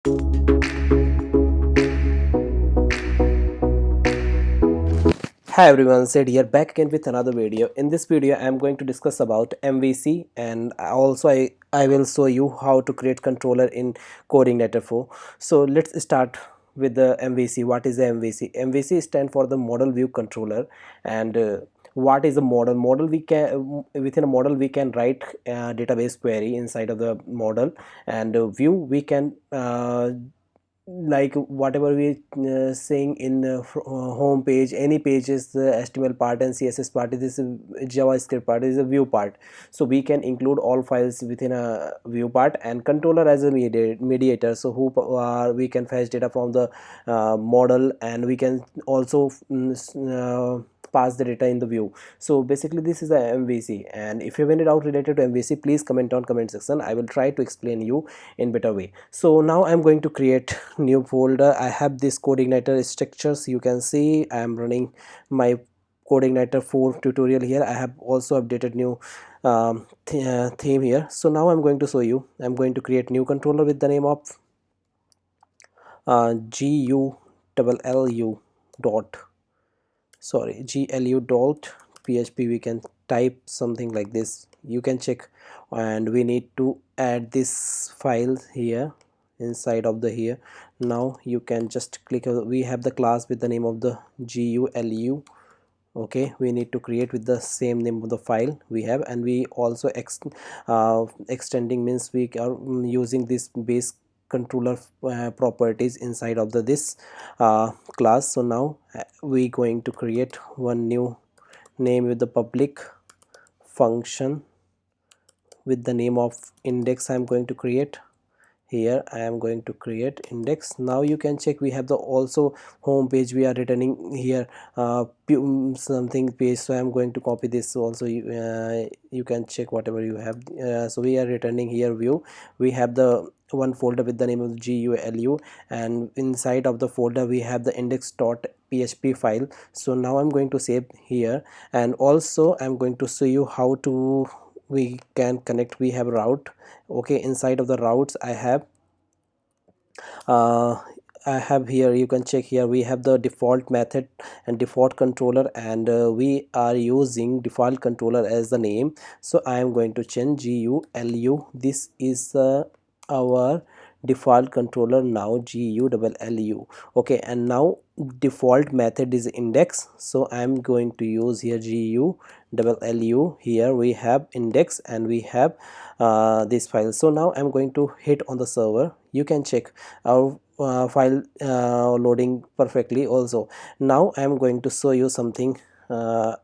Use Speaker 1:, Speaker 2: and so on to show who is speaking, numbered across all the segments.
Speaker 1: Hi everyone, Sid here back again with another video. In this video I am going to discuss about MVC, and I will show you how to create controller in CodeIgniter 4. So let's start with the MVC. What is the MVC? MVC stands for the model view controller. And what is a model? Within a model we can write a database query inside of the model, and view we can like whatever we saying in home page, any page is the HTML part and CSS part, this is JavaScript part, is a view part. So we can include all files within a view part, and controller as a mediator. So we can fetch data from the model, and we can also pass the data in the view. So basically this is the MVC, and if you have any doubt related to MVC, please comment on comment section. I will try to explain you in better way. So now I'm going to create new folder. I have this CodeIgniter structures. You can see I am running my CodeIgniter 4 tutorial here. I have also updated new theme here. So now I'm going to show you. I'm going to create new controller with the name of GULLU dot GLU dot PHP. We can type something like this, you can check. And we need to add this file here inside of the here. Now you can just click, we have the class with the name of the GULU. Okay, we need to create with the same name of the file we have. And we also extending means we are using this base controller properties inside of this class. So now we going to create one new name with the public function with the name of index. I'm going to create here. I am going to create index. Now you can check, we have the also home page, we are returning here something page. So I'm going to copy this also. You can check whatever you have. So we are returning here view. We have the one folder with the name of GULU, and inside of the folder we have the index.php file. So now I'm going to save here, and also I'm going to show you how to we can connect. We have route. Okay, inside of the routes uh, I have here, you can check here, we have the default method and default controller, and we are using default controller as the name. So I am going to change GULU. This is our default controller now, GULLU. Okay, and now default method is index. So I am going to use here GULLU. Here we have index, and we have this file. So now I'm going to hit on the server. You can check our file loading perfectly also. Now I'm going to show you something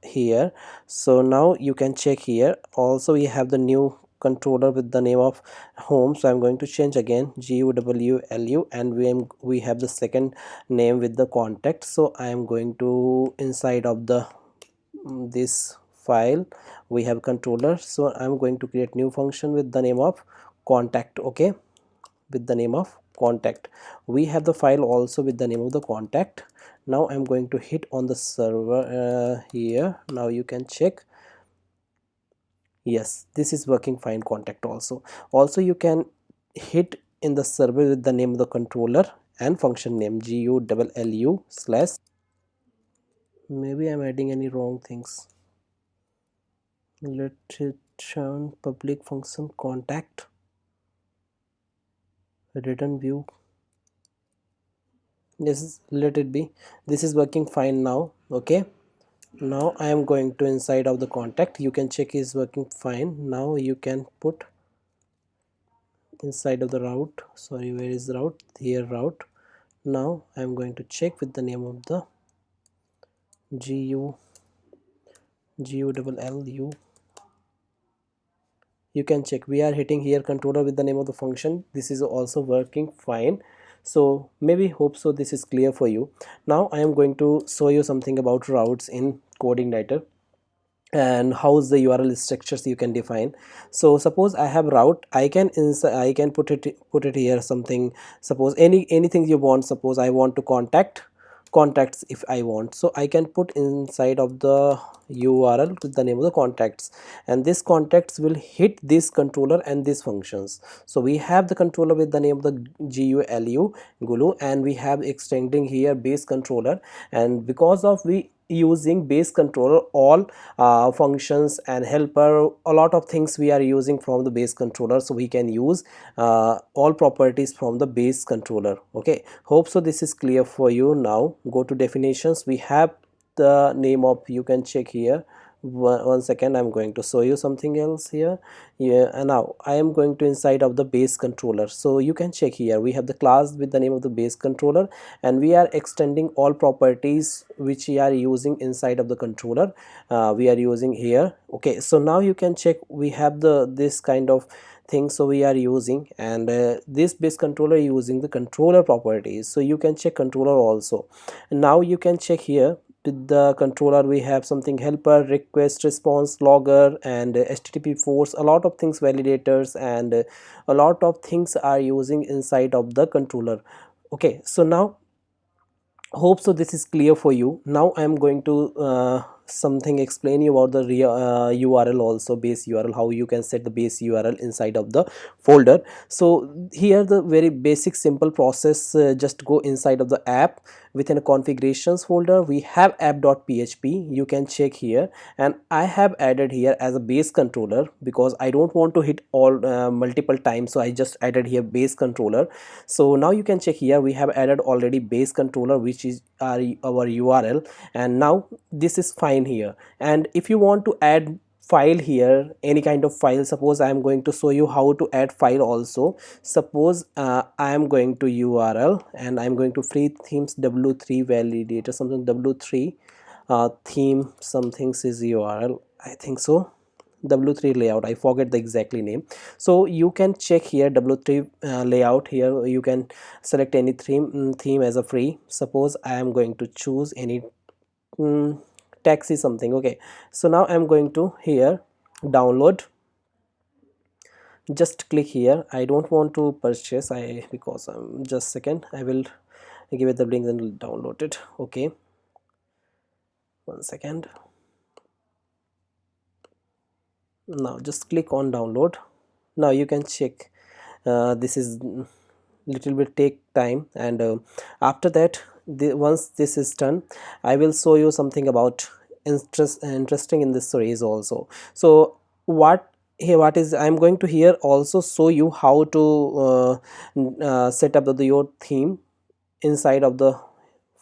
Speaker 1: here. So now you can check here also, we have the new controller with the name of home. So I'm going to change again GULLU, and we have the second name with the contact. So I am going to inside of the this file we have controller. So I'm going to create new function with the name of contact. Okay, with the name of contact. We have the file also with the name of the contact. Now I'm going to hit on the server here. Now you can check, yes, this is working fine. Contact also you can hit in the server with the name of the controller and function name GULLU slash. Maybe I'm adding any wrong things. Let it turn public function contact return view. Yes, let it be. This is working fine now. Okay, now I am going to inside of the contact. You can check is working fine. Now you can put inside of the route. Sorry, where is the route? Here, route. Now I am going to check with the name of the GULLU. You can check, we are hitting here controller with the name of the function. This is also working fine. So maybe hope so this is clear for you. Now I am going to show you something about routes in CodeIgniter, and how's the URL structures you can define. So suppose I have route, I can put it here something. Suppose anything you want. Suppose I want to contact contacts if I want. So I can put inside of the URL with the name of the contacts, and this contacts will hit this controller and these functions. So we have the controller with the name of the gulu, and we have extending here base controller, and because of we using base controller, all functions and helper, a lot of things we are using from the base controller, so we can use all properties from the base controller. Okay, hope so this is clear for you. Now go to definitions. We have the name of, you can check here. One second, I'm going to show you something else here. Yeah, and now I am going to inside of the base controller. So you can check here, we have the class with the name of the base controller, and we are extending all properties which we are using inside of the controller. We are using here. Okay, so now you can check, we have the this kind of thing, so we are using, and this base controller using the controller properties, so you can check controller also. And now you can check here, with the controller we have something helper, request response, logger, and http force, a lot of things, validators, and a lot of things are using inside of the controller. Okay, so now hope so this is clear for you. Now I am going to something explain you about the URL also, base URL, how you can set the base URL inside of the folder. So here the very basic simple process, just go inside of the app, within a configurations folder we have app.php, you can check here, and I have added here as a base controller because I don't want to hit all multiple times, so I just added here base controller. So now you can check here, we have added already base controller, which is our URL, and now this is fine here. And if you want to add file here, any kind of file, suppose I am going to show you how to add file also. Suppose I am going to URL, and I am going to free themes w3 validator, something w3 theme something is URL, I think so, w3 layout, I forget the exactly name. So you can check here w3 layout, here you can select any theme as a free. Suppose I am going to choose any taxi something. Okay, so now I'm going to here download, just click here. I don't want to purchase, I because I'm just second, I will give it the link and download it. Okay, one second. Now just click on download. Now you can check, this is little bit take time, and after that once this is done, I will show you something about interesting in this series also. So what here, what is I'm going to here also show you how to set up your theme inside of the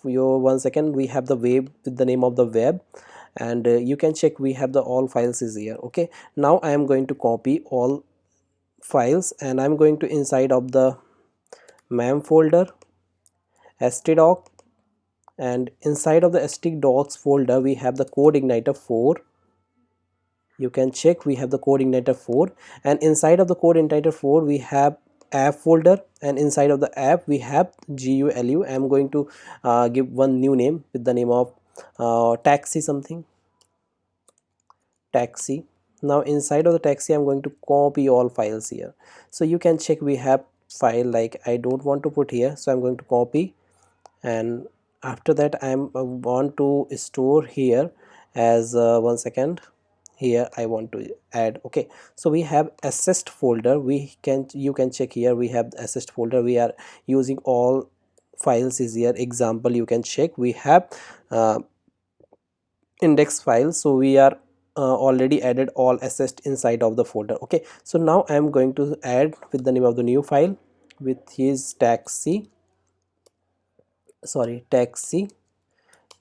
Speaker 1: your, one second, we have the web with the name of the web, and you can check we have the all files is here. Okay, now I am going to copy all files, and I'm going to inside of the mem folder, stdoc, and inside of the stdocs folder we have the CodeIgniter 4. You can check we have the CodeIgniter 4, and inside of the CodeIgniter 4 we have app folder, and inside of the app we have gulu. I'm going to give one new name with the name of taxi something, taxi. Now inside of the taxi I'm going to copy all files here. So you can check we have file, like I don't want to put here, so I'm going to copy, and after that I'm want to store here as one second, here I want to add. Okay, so we have assist folder, we can, you can check here we have the assist folder, we are using all files is here. Example, you can check we have index file, so we are already added all assist inside of the folder. Okay, so now I am going to add with the name of the new file with his taxi, sorry, taxi.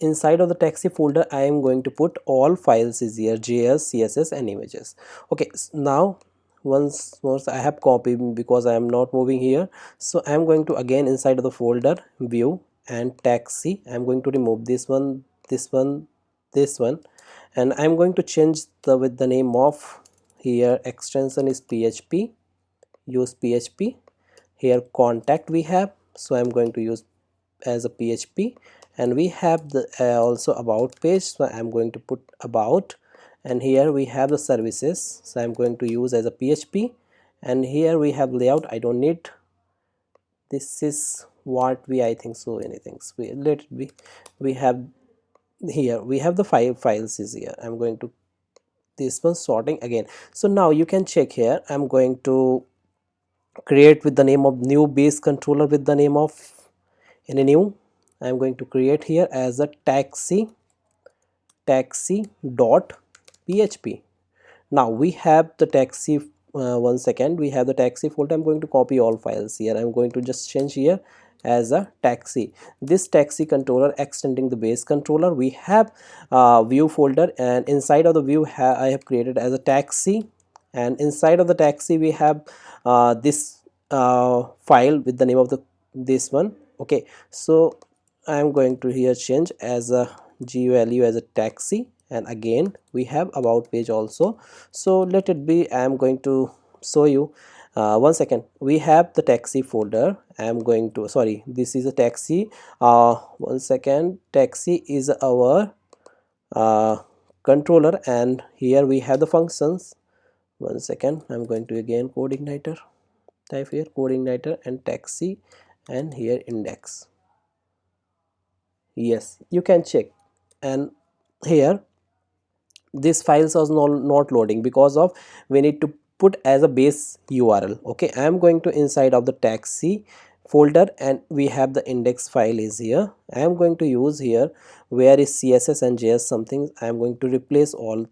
Speaker 1: Inside of the taxi folder I am going to put all files is here, js, css, and images. Okay, now once more I have copied because I am not moving here, so I am going to again inside of the folder view and taxi, I am going to remove this one, this one, this one, and I am going to change the with the name of, here extension is php, use php. Here contact we have, so I am going to use as a php, and we have the also about page, so I'm going to put about, and here we have the services, so I'm going to use as a php, and here we have layout, I don't need, this is what we, I think so many things, we let it be. We have here, we have the 5 files is here. I'm going to this one sorting again. So now you can check here, I'm going to create with the name of new base controller with the name of any new. I'm going to create here as a taxi dot php. Now we have the taxi, one second, we have the taxi folder. I'm going to copy all files here. I'm going to just change here as a taxi, this taxi controller extending the base controller. We have view folder, and inside of the view I have created as a taxi, and inside of the taxi we have this file with the name of the this one. Okay, so I'm going to here change as a value as a taxi, and again we have about page also. So let it be, I am going to show you, one second, we have the taxi folder. I am going to, sorry, this is a taxi, one second, taxi is our uh, controller, and here we have the functions. One second, I'm going to again CodeIgniter, type here CodeIgniter and taxi, and here index. Yes, you can check, and here this files was not loading because of we need to put as a base url. Okay, I am going to inside of the taxi folder, and we have the index file is here. I am going to use here where is css and js something. I am going to replace all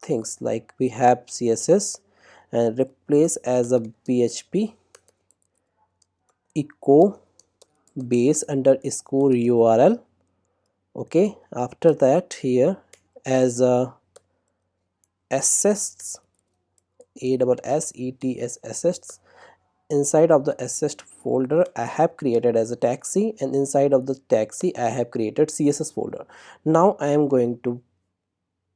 Speaker 1: things, like we have css, and replace as a php echo base underscore url. Okay, after that here as a assets, assets. Inside of the assets folder I have created as a taxi, and inside of the taxi I have created css folder. Now I am going to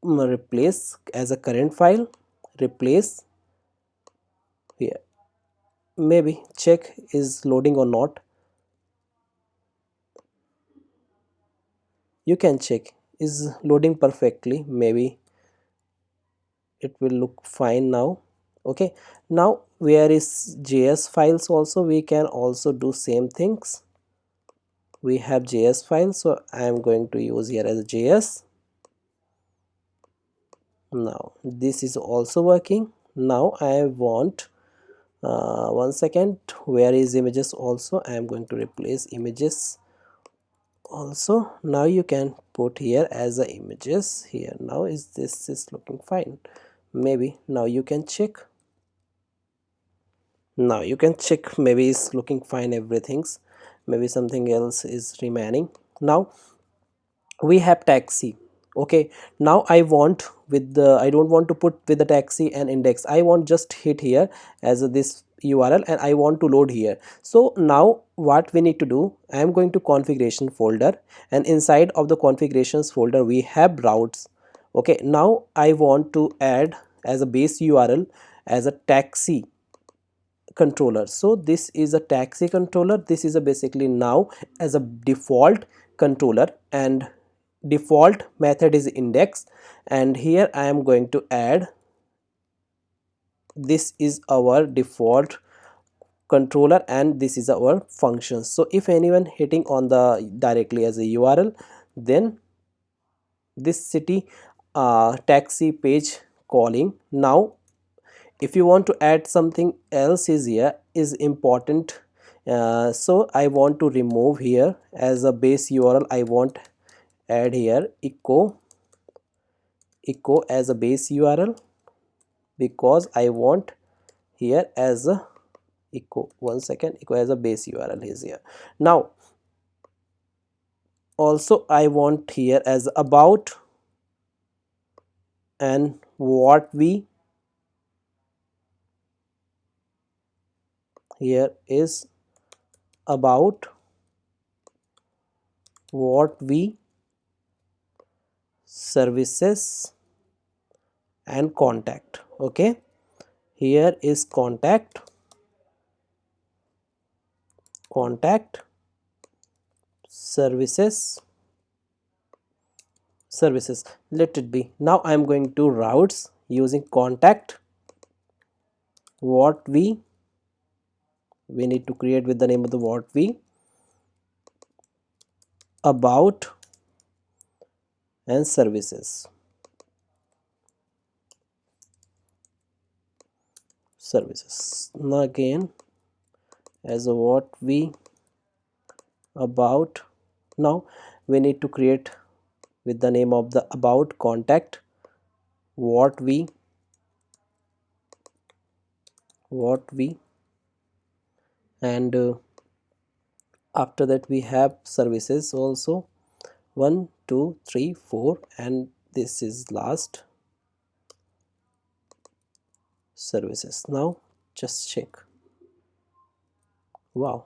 Speaker 1: replace as a current file, replace here. Maybe check is loading or not. You can check is loading perfectly, maybe it will look fine now. Okay, now where is js files, also we can also do same things. We have js file, so I am going to use here as js. Now this is also working. Now I want one second, where is images, also I am going to replace images also. Now you can put here as a images here. Now is this is looking fine, maybe now you can check. Now you can check, maybe it's looking fine, everything's, maybe something else is remaining. Now we have taxi. Okay, now I want with the, I don't want to put with the taxi and index, I want just hit here as this url, and I want to load here. So now what we need to do, I am going to configuration folder, and inside of the configurations folder we have routes. Okay, now I want to add as a base url as a taxi controller. So this is a taxi controller, this is a basically now as a default controller, and default method is index, and here I am going to add, this is our default controller, and this is our functions. So if anyone hitting on the directly as a url, then this city taxi page calling. Now if you want to add something else is here is important, so I want to remove here as a base url, I want add here echo as a base url, because I want here as a echo, one second, echo as a base url is here. Now also I want here as about, and what we here is about what we services and contact. Okay, here is contact services, let it be. Now I am going to routes using contact, what we need to create with the name of the what we, about and services. Now again, as a what we about. Now we need to create with the name of the about contact what we and after that we have services also, 1 2 3 4, and this is last services. Now just check. Wow,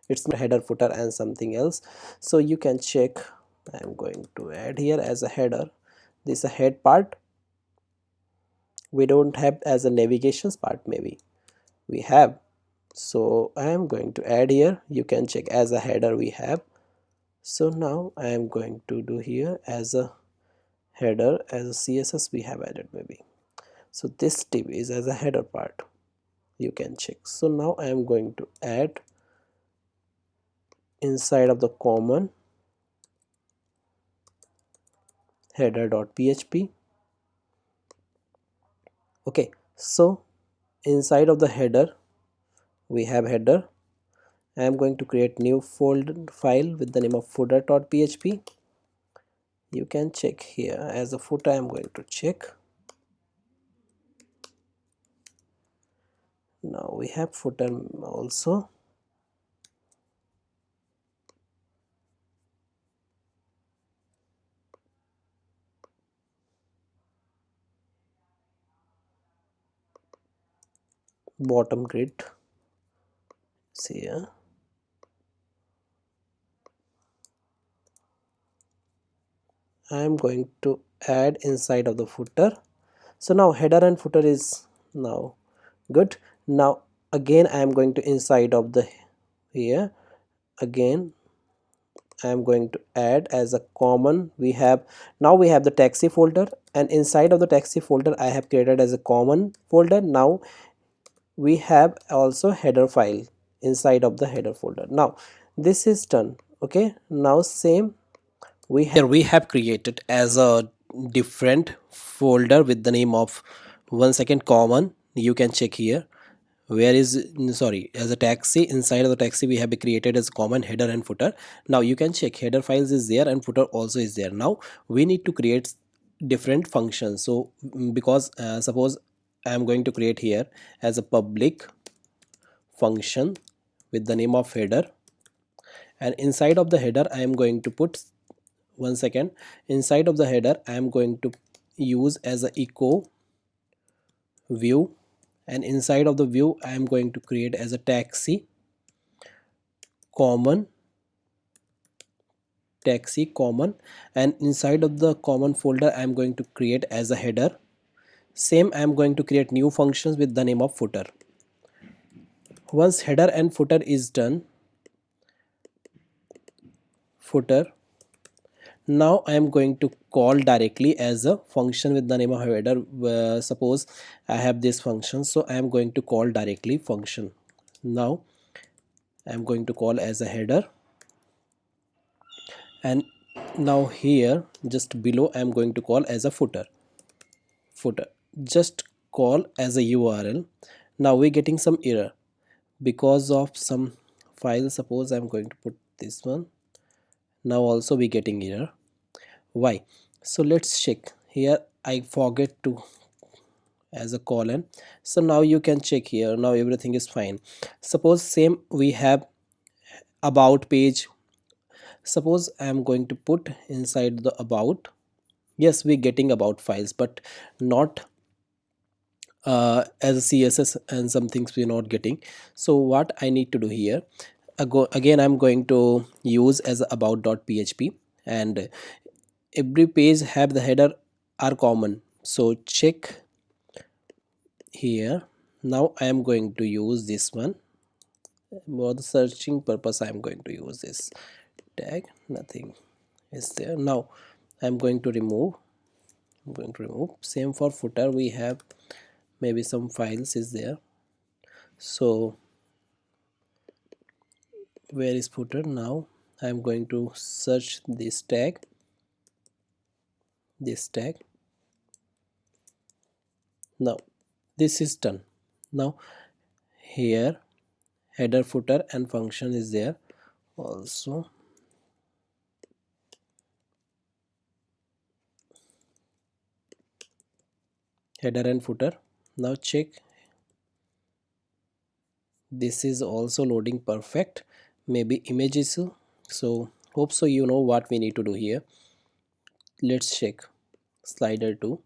Speaker 1: it's not header, footer and something else. So you can check. I'm going to add here as a header. This is a head part. We don't have as a navigations part, maybe we have. So I am going to add here. You can check as a header we have. So now I am going to do here as a header, as a CSS we have added maybe. So this div is as a header part, you can check. So now I am going to add inside of the common header.php. okay, so inside of the header we have header. I am going to create new folder file with the name of footer.php. You can check here as a footer. I am going to check. Now we have footer also. Bottom grid. See here. I am going to add inside of the footer. So now header and footer is now good. Now again I am going to inside of the here again I am going to add as a common. We have now we have the taxi folder, and inside of the taxi folder I have created as a common folder. Now we have also header file inside of the header folder. Now this is done. Okay, now same we have created as a different folder with the name of 1 second common. You can check here where is sorry, as a taxi. Inside of the taxi we have created as common header and footer. Now you can check header files is there and footer also is there. Now we need to create different functions. So because suppose I am going to create here as a public function with the name of header, and inside of the header I am going to put 1 second. Inside of the header I am going to use as a echo view, and inside of the view I am going to create as a taxi common, and inside of the common folder I am going to create as a header. Same, I am going to create new functions with the name of footer. Once header and footer is done, footer, now I am going to call directly as a function with the name of header. Suppose I have this function, so I am going to call directly function. Now I am going to call as a header, and now here just below I am going to call as a footer. Just call as a URL. Now we're getting some error because of some file. Suppose I'm going to put this one. Now also we getting error. Why? So let's check here. I forget to as a colon. So now you can check here. Now everything is fine. Suppose same we have about page. Suppose I am going to put inside the about. Yes, we're getting about files, but not as a CSS, and some things we're not getting. So what I need to do here, again I'm going to use as about.php, and every page have the header are common. So check here. Now I am going to use this one for the searching purpose. I am going to use this tag. Nothing is there. Now I'm going to remove. Same for footer. We have maybe some files is there. So where is footer? Now I'm going to search this tag. Now this is done. Now here header, footer and function is there also. Header and footer. Now check, this is also loading perfect. Maybe image issue. So hope so you know what we need to do here. Let's check slider 2.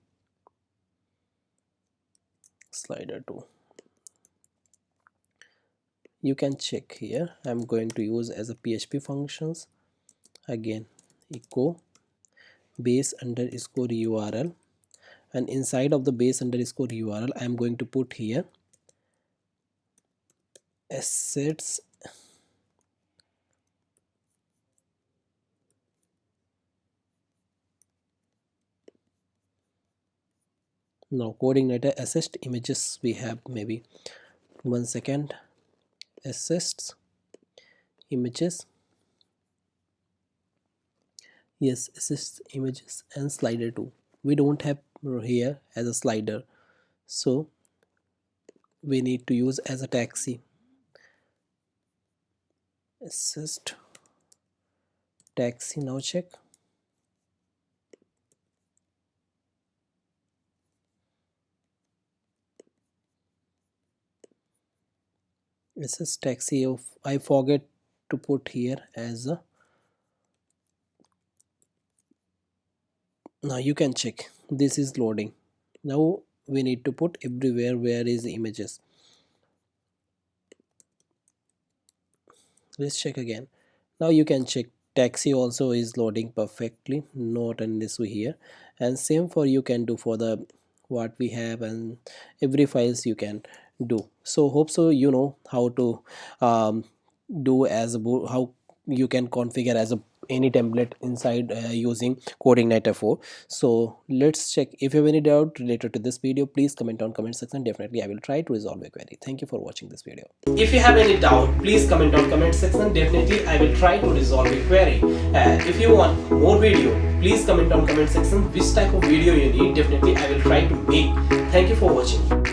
Speaker 1: You can check here. I'm going to use as a PHP functions. Again echo base underscore URL, and inside of the base underscore URL I'm going to put here assets now CodeIgniter assist images we have. Maybe 1 second. Assists images, yes, assist images and slider 2. We don't have here as a slider, so we need to use as a taxi. Assist taxi. Now check, assist taxi of I forget to put here as a. Now you can check, this is loading. Now we need to put everywhere where is the images. Let's check again. Now you can check taxi also is loading perfectly, not an issue here. And same for you can do for the what we have, and every files you can do. So hope so you know how to do as a how you can configure as a any template inside using CodeIgniter 4. So let's check. If you have any doubt related to this video, please comment on comment section. Definitely I will try to resolve your query. Thank you for watching this video. If you have any doubt, please comment on comment section. Definitely I will try to resolve your query. If you want more video, please comment on comment section which type of video you need. Definitely I will try to make. Thank you for watching.